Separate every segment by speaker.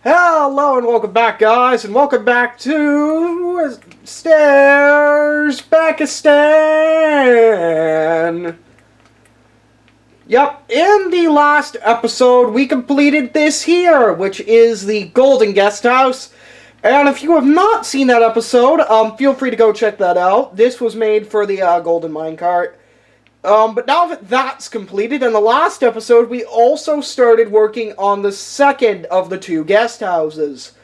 Speaker 1: Hello and welcome back, guys, and welcome back to Stairzbekistan. Yep, in the last episode, we completed this here, which is the Golden Guesthouse. And if you have not seen that episode, feel free to go check that out. This was made for the Golden Minecart. But now that that's completed, in the last episode, we also started working on the second of the two guest houses.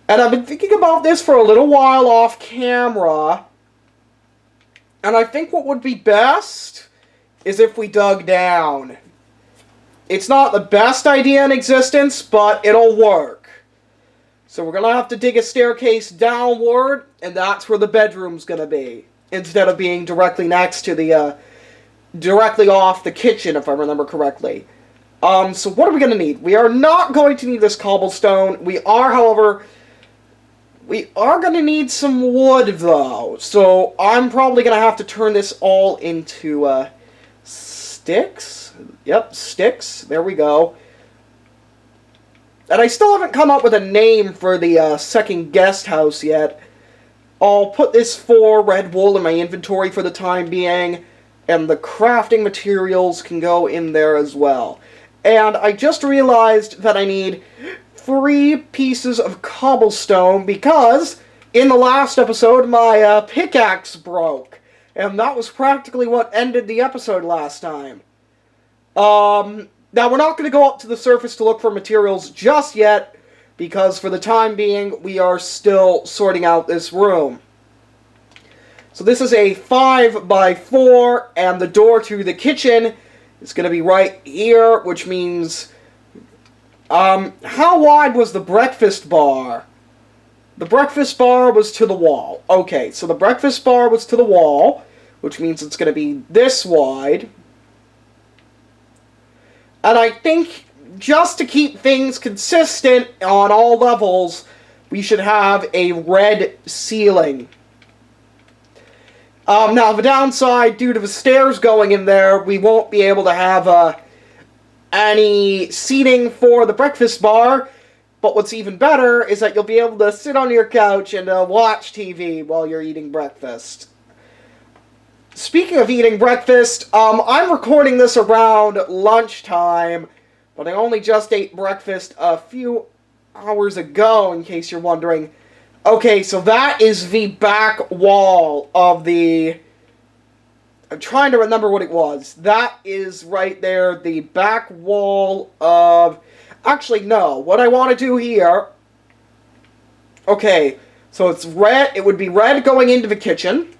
Speaker 1: And I've been thinking about this for a little while off camera. And I think what would be best is if we dug down. It's not the best idea in existence, but it'll work. So we're going to have to dig a staircase downward, and that's where the bedroom's going to be. Instead of being directly next to the, directly off the kitchen, if I remember correctly. So what are we going to need? We are not going to need this cobblestone. We are, however, we are going to need some wood, though. So I'm probably going to have to turn this all into, sticks. Yep, sticks. There we go. And I still haven't come up with a name for the, second guest house yet. I'll put this 4 red wool in my inventory for the time being. And the crafting materials can go in there as well. And I just realized that I need 3 pieces of cobblestone because in the last episode my pickaxe broke. And that was practically what ended the episode last time. Now we're not going to go up to the surface to look for materials just yet because for the time being we are still sorting out this room. So this is a 5x4, and the door to the kitchen is going to be right here, which means, how wide was the breakfast bar? The breakfast bar was to the wall. Okay, so the breakfast bar was to the wall, which means it's going to be this wide. And I think, just to keep things consistent on all levels, we should have a red ceiling. Now, the downside, due to the stairs going in there, we won't be able to have any seating for the breakfast bar. But what's even better is that you'll be able to sit on your couch and watch TV while you're eating breakfast. Speaking of eating breakfast, I'm recording this around lunchtime, but I only just ate breakfast a few hours ago, in case you're wondering. Okay, so that is the back wall of the... I'm trying to remember what it was. That is right there, the back wall of... Actually, no. What I want to do here... Okay, so it's red. It would be red going into the kitchen.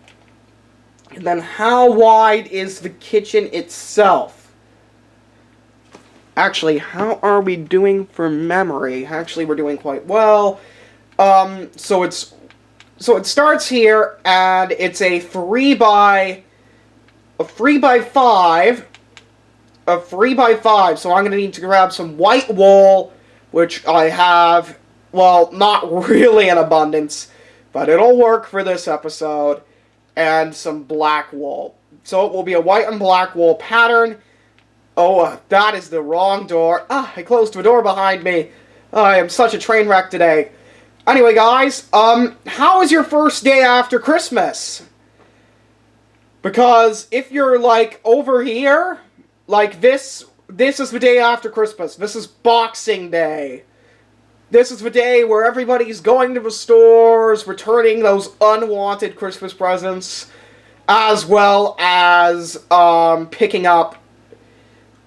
Speaker 1: And then how wide is the kitchen itself? Actually, how are we doing for memory? Actually, we're doing quite well. So it starts here, and it's a 3x5, so I'm going to need to grab some white wool, which I have, well, not really in abundance, but it'll work for this episode, and some black wool. So it will be a white and black wool pattern. Oh, that is the wrong door. Ah, I closed the door behind me. I am such a train wreck today. Anyway, guys, how was your first day after Christmas? Because if you're, like, over here, like, this is the day after Christmas. This is Boxing Day. This is the day where everybody's going to the stores, returning those unwanted Christmas presents, as well as, picking up,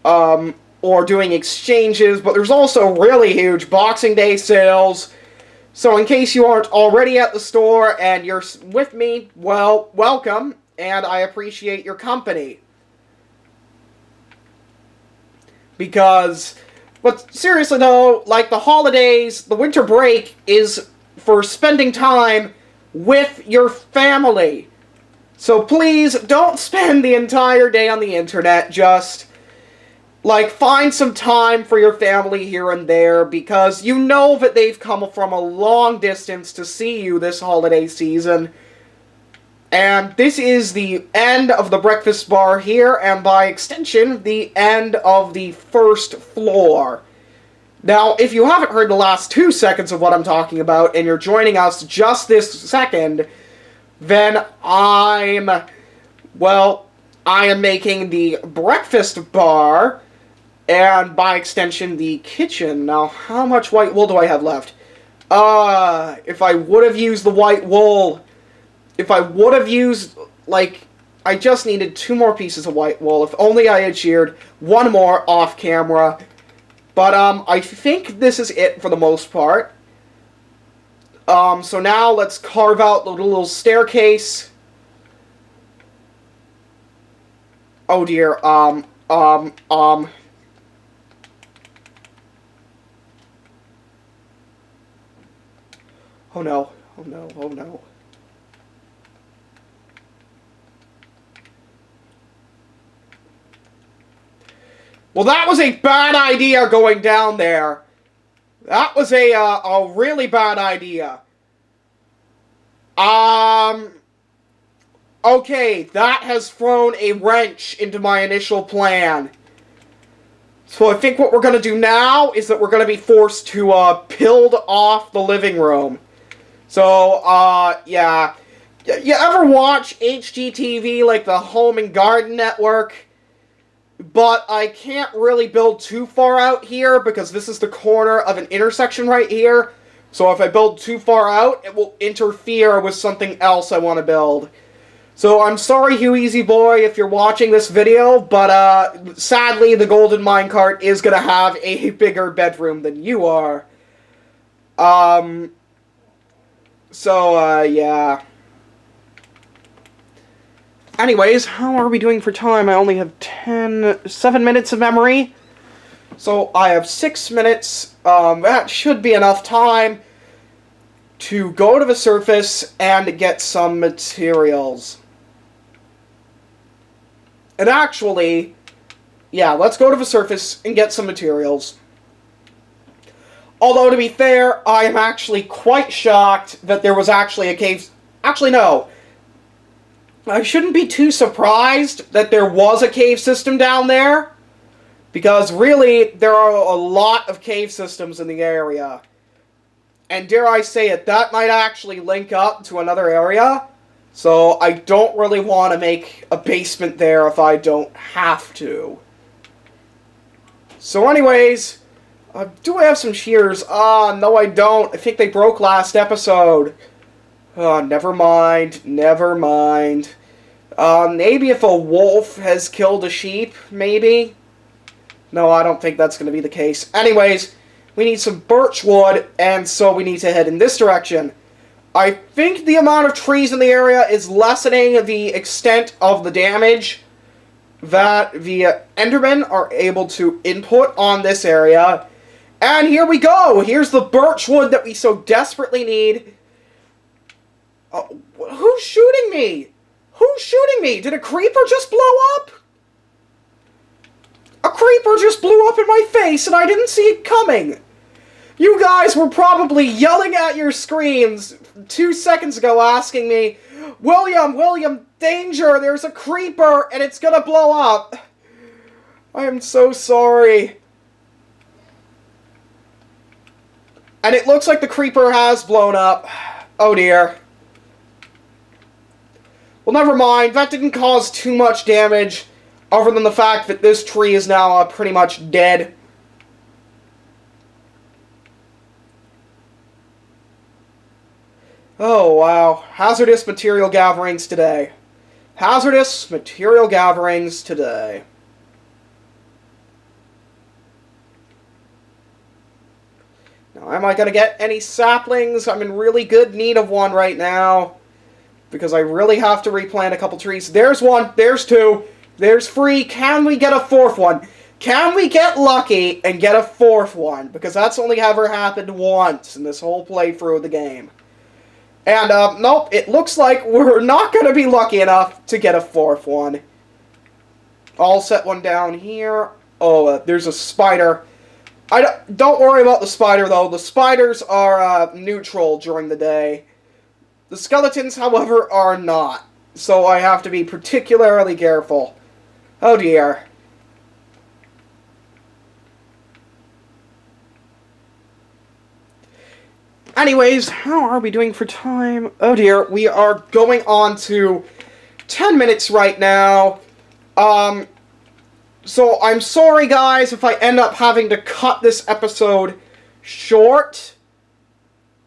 Speaker 1: or doing exchanges, but there's also really huge Boxing Day sales. So in case you aren't already at the store and you're with me, well, welcome, and I appreciate your company. Because, but seriously though, like the holidays, the winter break is for spending time with your family. So please don't spend the entire day on the internet, just... like, find some time for your family here and there, because you know that they've come from a long distance to see you this holiday season. And this is the end of the breakfast bar here, and by extension, the end of the first floor. Now, if you haven't heard the last 2 seconds of what I'm talking about, and you're joining us just this second, then I am making the breakfast bar, and by extension, the kitchen. Now, how much white wool do I have left? If I would have used the white wool, if I would have used, like, I just needed 2 more pieces of white wool. If only I had sheared 1 more off camera. But, I think this is it for the most part. So now let's carve out the little staircase. Oh dear, Oh no, oh no, oh no. Well, that was a bad idea going down there. That was a really bad idea. Okay, that has thrown a wrench into my initial plan. So I think what we're going to do now is that we're going to be forced to, build off the living room. So, yeah. You ever watch HGTV, like the Home and Garden Network? But I can't really build too far out here because this is the corner of an intersection right here. So if I build too far out, it will interfere with something else I want to build. So I'm sorry, Hugh Easy Boy, if you're watching this video, but sadly the golden minecart is going to have a bigger bedroom than you are. Yeah. Anyways, how are we doing for time? I only have 7 minutes of memory. So I have 6 minutes. That should be enough time to go to the surface and get some materials. And actually, yeah, let's go to the surface and get some materials. Although, to be fair, I am actually quite shocked that there was actually a cave... Actually, no. I shouldn't be too surprised that there was a cave system down there, because really, there are a lot of cave systems in the area. And dare I say it, that might actually link up to another area, so I don't really want to make a basement there if I don't have to. So anyways, do I have some shears? No I don't. I think they broke last episode. Never mind, never mind. Maybe if a wolf has killed a sheep, maybe? No, I don't think that's going to be the case. Anyways, we need some birch wood, and so we need to head in this direction. I think the amount of trees in the area is lessening the extent of the damage that the Endermen are able to input on this area. And here we go! Here's the birch wood that we so desperately need. Who's shooting me? Who's shooting me? Did a creeper just blow up? A creeper just blew up in my face and I didn't see it coming. You guys were probably yelling at your screens 2 seconds ago asking me, William, danger, there's a creeper and it's gonna blow up. I am so sorry. And it looks like the creeper has blown up. Oh dear. Well, never mind. That didn't cause too much damage, other than the fact that this tree is now pretty much dead. Oh, wow. Hazardous material gatherings today. Hazardous material gatherings today. Now, am I going to get any saplings? I'm in really good need of one right now, because I really have to replant a couple trees. There's one. There's two. There's three. Can we get a fourth one? Can we get lucky and get a fourth one? Because that's only ever happened once in this whole playthrough of the game. And, nope, it looks like we're not going to be lucky enough to get a fourth one. I'll set one down here. Oh, there's a spider. Don't worry about the spider, though. The spiders are, neutral during the day. The skeletons, however, are not. So I have to be particularly careful. Oh, dear. anyways, how are we doing for time? Oh dear, we are going on to 10 minutes right now. So I'm sorry guys if I end up having to cut this episode short,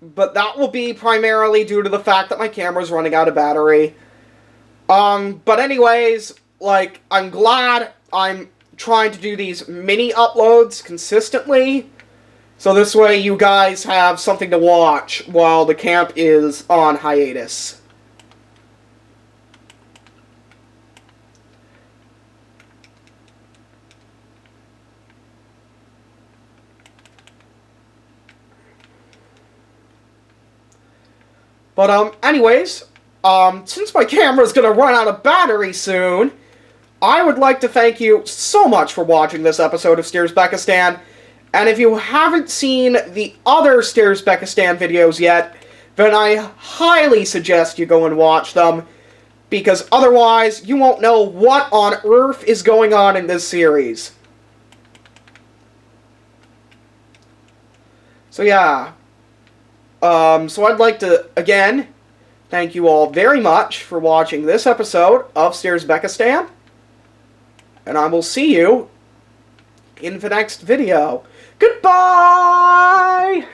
Speaker 1: but that will be primarily due to the fact that my camera's running out of battery. But anyways, like, I'm glad I'm trying to do these mini uploads consistently, so this way you guys have something to watch while the camp is on hiatus. But, anyways, since my camera's gonna run out of battery soon, I would like to thank you so much for watching this episode of Stairzbekistan, and if you haven't seen the other Stairzbekistan videos yet, then I highly suggest you go and watch them, because otherwise you won't know what on earth is going on in this series. So yeah. So I'd like to, again, thank you all very much for watching this episode of Stairzbekistan, and I will see you in the next video. Goodbye!